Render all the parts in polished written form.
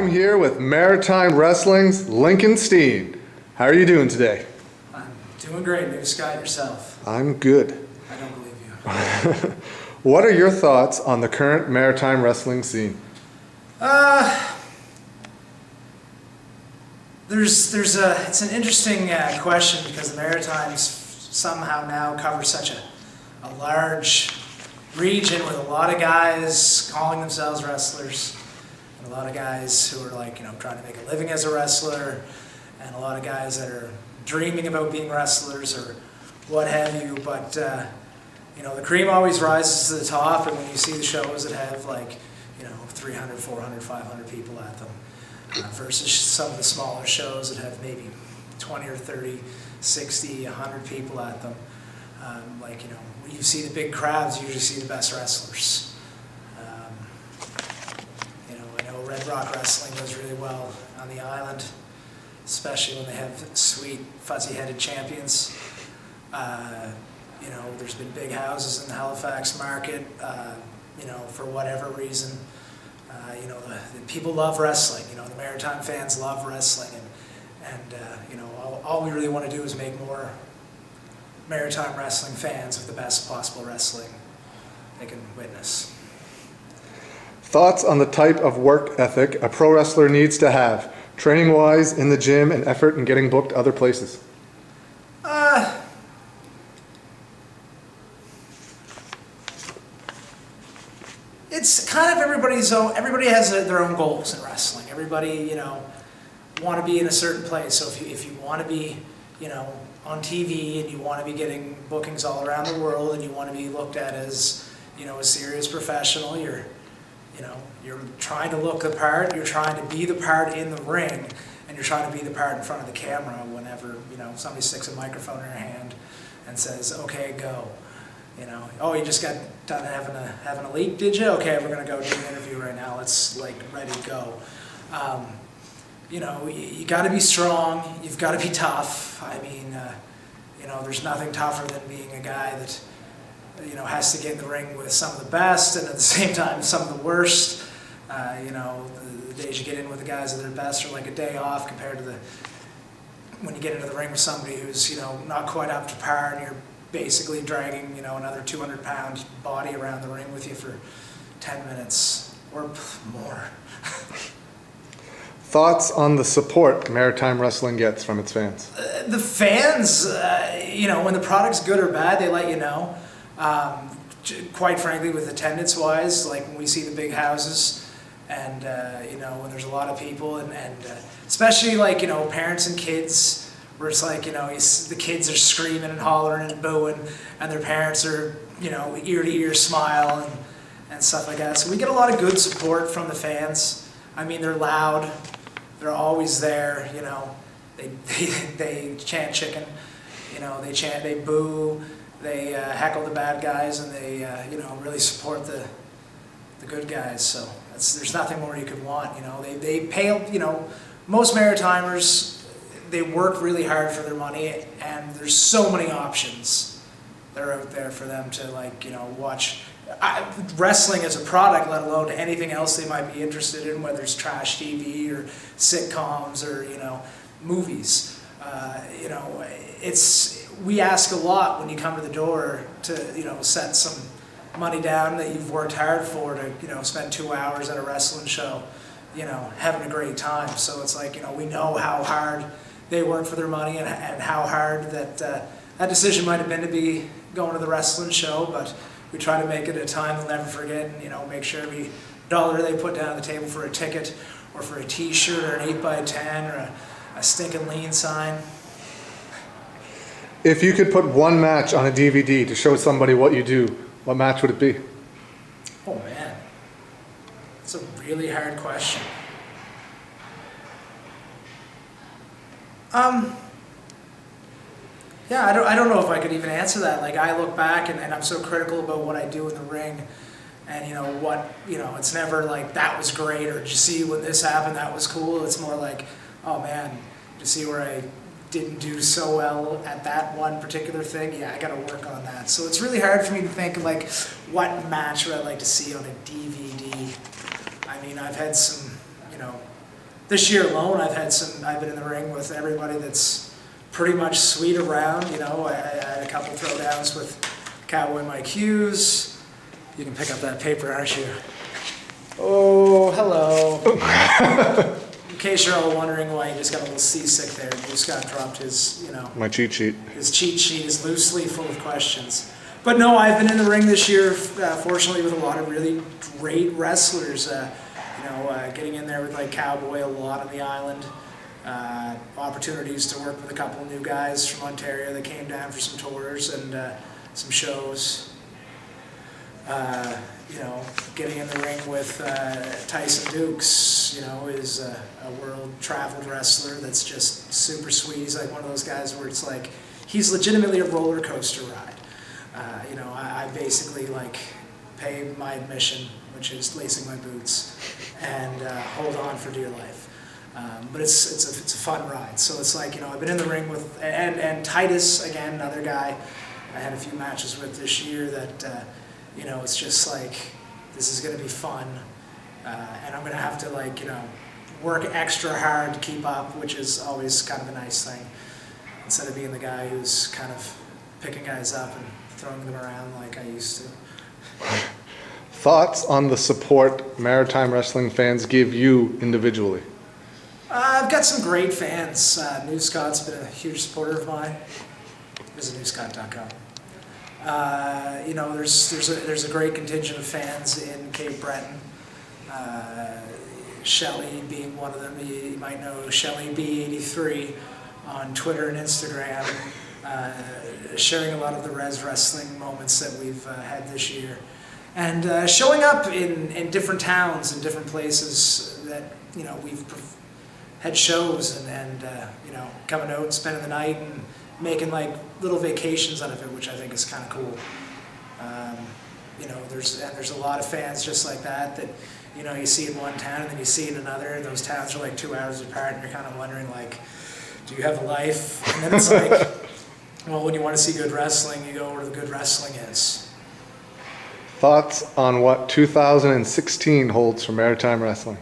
I'm here with Maritime Wrestling's Lincoln Steen. How are you doing today? I'm doing great. NewScott, yourself? I'm good. I don't believe you. What are your thoughts on the current Maritime Wrestling scene? It's an interesting question because the Maritimes somehow now cover such a large region with a lot of guys calling themselves wrestlers, and a lot of guys who are trying to make a living as a wrestler, and a lot of guys that are dreaming about being wrestlers or what have you. But the cream always rises to the top, and when you see the shows that have 300, 400, 500 people at them versus some of the smaller shows that have maybe 20 or 30, 60, 100 people at them. When you see the big crowds, you usually see the best wrestlers. I know Red Rock Wrestling does really well on the island, especially when they have sweet, fuzzy-headed champions. There's been big houses in the Halifax market, for whatever reason. The people love wrestling. The Maritime fans love wrestling, and all we really want to do is make more Maritime wrestling fans with the best possible wrestling they can witness. Thoughts on the type of work ethic a pro wrestler needs to have, training-wise, in the gym, and effort in getting booked other places? It's kind of everybody has their own goals in wrestling. Everybody, want to be in a certain place. So if you want to be, on TV and you want to be getting bookings all around the world and you want to be looked at as, a serious professional, you're trying to look the part, you're trying to be the part in the ring, and you're trying to be the part in front of the camera whenever, somebody sticks a microphone in your hand and says, okay, go. Oh, you just got done having a leak, did you? Okay, we're gonna go do an interview right now. Let's ready to go. You got to be strong. You've got to be tough. I mean, there's nothing tougher than being a guy that has to get in the ring with some of the best and at the same time some of the worst. The days you get in with the guys that are the best are like a day off compared to when you get into the ring with somebody who's not quite up to par, and you're basically dragging another 200-pound body around the ring with you for 10 minutes or more. Thoughts on the support Maritime Wrestling gets from its fans? The fans, when the product's good or bad, they let you know. Quite frankly, with attendance-wise, when we see the big houses, and when there's a lot of people, and especially parents and kids, where it's the kids are screaming and hollering and booing, and their parents are ear to ear smile and stuff like that. So we get a lot of good support from the fans. I mean, they're loud. They're always there, they chant chicken, they boo, they heckle the bad guys, and they, really support the good guys. So there's nothing more you could want, They pay, most Maritimers, they work really hard for their money, and there's so many options that are out there for them to, watch. Wrestling as a product, let alone anything else they might be interested in, whether it's trash TV or sitcoms or movies. We ask a lot when you come to the door to set some money down that you've worked hard for to spend 2 hours at a wrestling show, having a great time. So it's we know how hard they work for their money and how hard that decision might have been to be going to the wrestling show, but we try to make it a time they'll never forget, and make sure every dollar they put down on the table for a ticket or for a T-shirt or an 8x10 or a stinking lean sign. If you could put one match on a DVD to show somebody what you do, what match would it be? Oh man, that's a really hard question. Yeah, I don't know if I could even answer that. I look back and I'm so critical about what I do in the ring, and it's never that was great, or did you see when this happened, that was cool. It's more oh man, did you see where I didn't do so well at that one particular thing? Yeah, I got to work on that. So it's really hard for me to think what match would I like to see on a DVD. I mean, I've had some, this year alone, I've been in the ring with everybody that's pretty much sweet around. You know, I had a couple throwdowns with Cowboy Mike Hughes. You can pick up that paper, aren't you? Oh, hello. In case you're all wondering why he just got a little seasick there, NewScott dropped his, My cheat sheet. His cheat sheet is loosely full of questions. But no, I've been in the ring this year, fortunately, with a lot of really great wrestlers. Getting in there with like Cowboy a lot on the island. Opportunities to work with a couple new guys from Ontario that came down for some tours and some shows. Getting in the ring with Tyson Dukes, is a world-traveled wrestler that's just super sweet. He's like one of those guys where it's like, he's legitimately a roller coaster ride. I basically like pay my admission, which is lacing my boots, and hold on for dear life. But it's a fun ride. So it's like, I've been in the ring with, and Titus, again, another guy I had a few matches with this year that, it's just like, this is going to be fun. And I'm going to have to work extra hard to keep up, which is always kind of a nice thing. Instead of being the guy who's kind of picking guys up and throwing them around like I used to. Thoughts on the support Maritime wrestling fans give you individually? I've got some great fans. NewScott's been a huge supporter of mine. Visit newscott.com. There's a great contingent of fans in Cape Breton. Shelley being one of them. You might know Shelley B83 on Twitter and Instagram, sharing a lot of the Res Wrestling moments that we've had this year. And showing up in different towns and different places that, we've had shows and coming out and spending the night and making like little vacations out of it, which I think is kind of cool. There's a lot of fans just like that you see in one town and then you see in another, and those towns are like 2 hours apart, and you're kind of wondering like, do you have a life? And then it's like, well, when you want to see good wrestling, you go where the good wrestling is. Thoughts on what 2016 holds for Maritime Wrestling?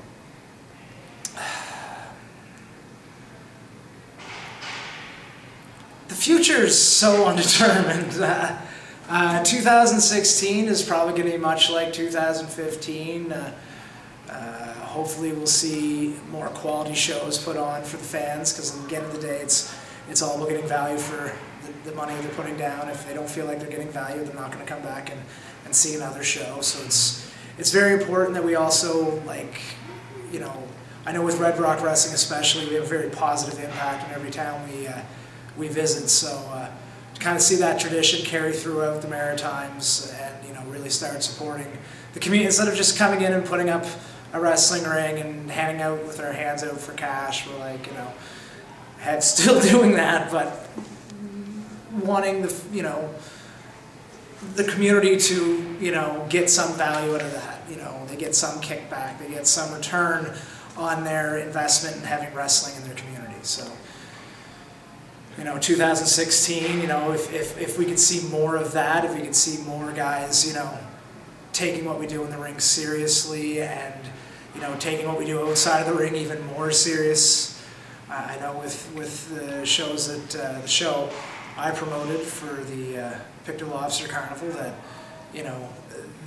The future is so undetermined. 2016 is probably going to be much like 2015. Hopefully we'll see more quality shows put on for the fans, because at the end of the day it's all about getting value for the money they're putting down. If they don't feel like they're getting value, they're not going to come back and see another show. So it's very important that we also, I know with Red Rock Wrestling especially, we have a very positive impact in every town we visit. So to kind of see that tradition carry throughout the Maritimes and really start supporting the community instead of just coming in and putting up a wrestling ring and handing out with our hands out for cash. We're like, still doing that, but wanting the community to get some value out of that. They get some kickback, they get some return on their investment in having wrestling in their community. So 2016, if we could see more of that, if we could see more guys, taking what we do in the ring seriously and, taking what we do outside of the ring even more serious. I know with the shows that, the show I promoted for the Pictou Lobster Carnival that,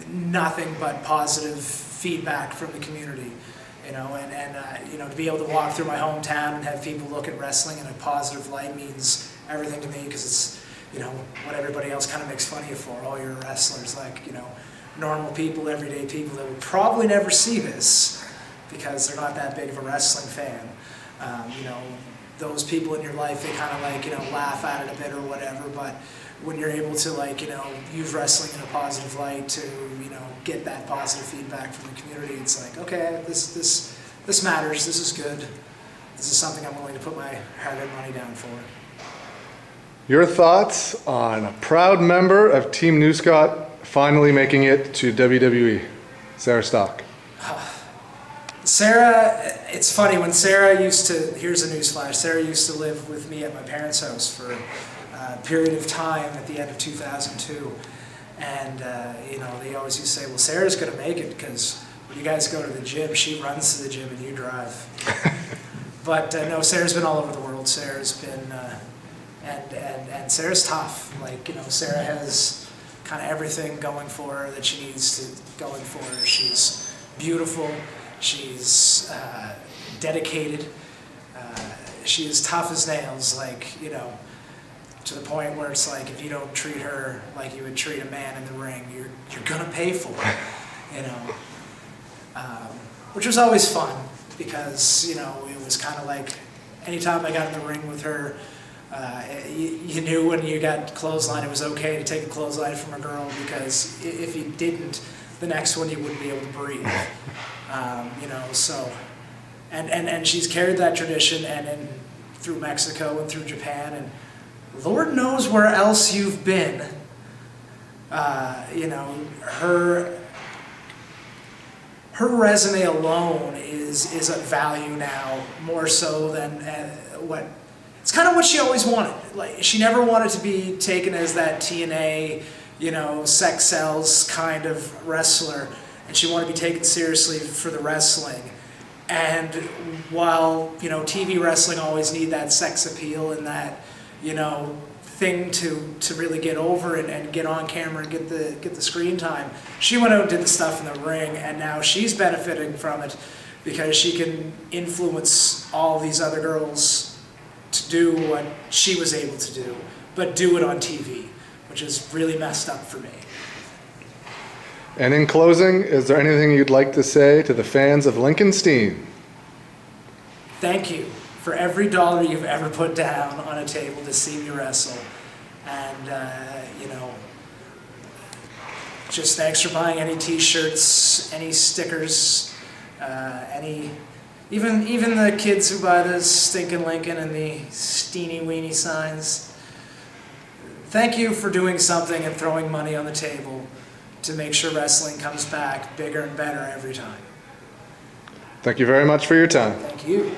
nothing but positive feedback from the community. To be able to walk through my hometown and have people look at wrestling in a positive light means everything to me, because it's, what everybody else kind of makes fun of you for. Oh, you're a wrestler. It's like, normal people, everyday people that would probably never see this because they're not that big of a wrestling fan. Those people in your life, they kind of laugh at it a bit or whatever, but when you're able to use wrestling in a positive light to, get that positive feedback from the community, it's like, okay, this matters, this is good, this is something I'm willing to put my hard-earned money down for. Your thoughts on a proud member of Team NewScott finally making it to WWE, Sarah Stock? Sarah, it's funny, when Sarah here's a newsflash, Sarah used to live with me at my parents' house for a period of time at the end of 2002. And, they always used to say, well, Sarah's going to make it because when you guys go to the gym, she runs to the gym and you drive. But no, Sarah's been all over the world. Sarah's been, and Sarah's tough. Like, you know, Sarah has kind of everything going for her that she needs to going for her. She's beautiful. She's dedicated. She is tough as nails. Like, you know, to the point where it's like, if you don't treat her like you would treat a man in the ring, you're gonna pay for it. You know, which was always fun. Because, you know, it was kind of like anytime I got in the ring with her, you knew when you got clothesline, it was okay to take a clothesline from a girl, because if you didn't, the next one you wouldn't be able to breathe. You know, so, and she's carried that tradition and through Mexico and through Japan, and Lord knows where else you've been. You know, her resume alone is of value now, more so than what, it's kind of what she always wanted. Like, she never wanted to be taken as that TNA, you know, sex sells kind of wrestler, and she wanted to be taken seriously for the wrestling. And while, you know, TV wrestling always need that sex appeal and that, you know, thing to really get over and get on camera and get the screen time, she went out and did the stuff in the ring, and now she's benefiting from it because she can influence all these other girls to do what she was able to do, but do it on TV, which is really messed up for me. And in closing, is there anything you'd like to say to the fans of Lincoln Steen? Thank you for every dollar you've ever put down on a table to see me wrestle. And, you know, just thanks for buying any t-shirts, any stickers, even the kids who buy the stinking Lincoln and the Steeny Weenie signs. Thank you for doing something and throwing money on the table to make sure wrestling comes back bigger and better every time. Thank you very much for your time. Thank you.